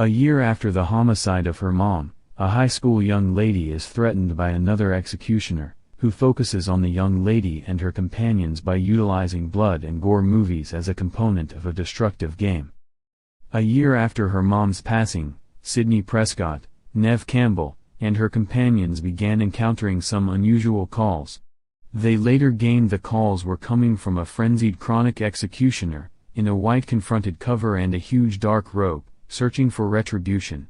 A year after the homicide of her mom, a high school young lady is threatened by another executioner, who focuses on the young lady and her companions by utilizing blood and gore movies as a component of a destructive game. A year after her mom's passing, Sydney Prescott, Neve Campbell, and her companions began encountering some unusual calls. They later gained the calls were coming from a frenzied chronic executioner, in a white confronted cover and a huge dark robe, searching for retribution.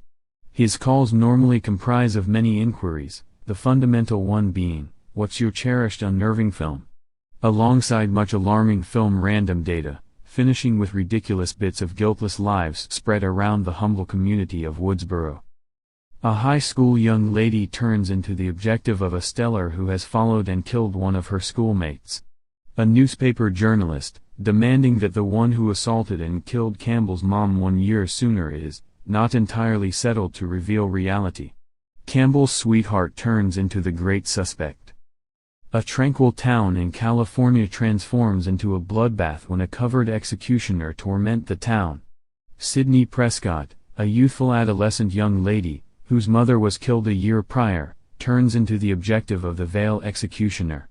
His calls normally comprise of many inquiries, the fundamental one being, "What's your cherished unnerving film?" alongside much alarming film random data, finishing with ridiculous bits of guiltless lives spread around the humble community of Woodsboro. A high school young lady turns into the objective of a stellar who has followed and killed one of her schoolmates. A newspaper journalist, demanding that the one who assaulted and killed Campbell's mom 1 year sooner is not entirely settled to reveal reality. Campbell's sweetheart turns into the great suspect. A tranquil town in California transforms into a bloodbath when a covered executioner torments the town. Sydney Prescott, a youthful adolescent young lady, whose mother was killed a year prior, turns into the objective of the veiled executioner.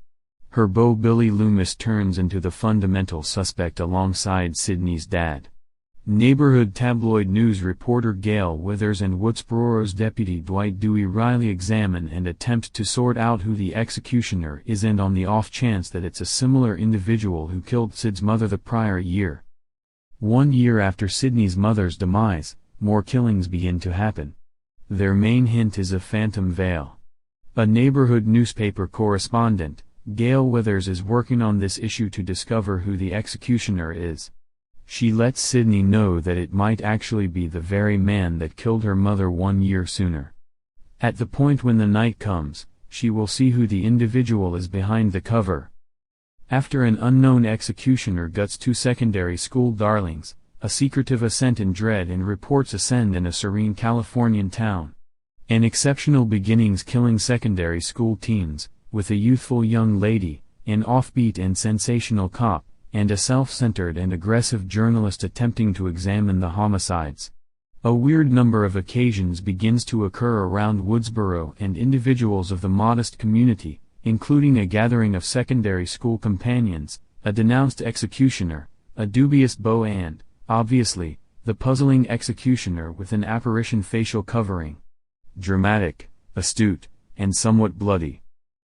Her beau Billy Loomis turns into the fundamental suspect alongside Sydney's dad. Neighborhood tabloid news reporter Gail Withers and Woodsboro's deputy Dwight Dewey Riley examine and attempt to sort out who the executioner is, and on the off chance that it's a similar individual who killed Sid's mother the prior year. 1 year after Sydney's mother's demise, more killings begin to happen. Their main hint is a phantom veil. A neighborhood newspaper correspondent, Gail Withers, is working on this issue to discover who the executioner is. She lets Sydney know that it might actually be the very man that killed her mother 1 year sooner. At the point when the night comes, she will see who the individual is behind the cover. After an unknown executioner guts 2 secondary school darlings, a secretive ascent in dread and reports ascend in a serene Californian town. An exceptional beginnings killing secondary school teens, with a youthful young lady, an offbeat and sensational cop, and a self-centered and aggressive journalist attempting to examine the homicides. A weird number of occasions begins to occur around Woodsboro and individuals of the modest community, including a gathering of secondary school companions, a denounced executioner, a dubious beau and, obviously, the puzzling executioner with an apparition facial covering. Dramatic, astute, and somewhat bloody.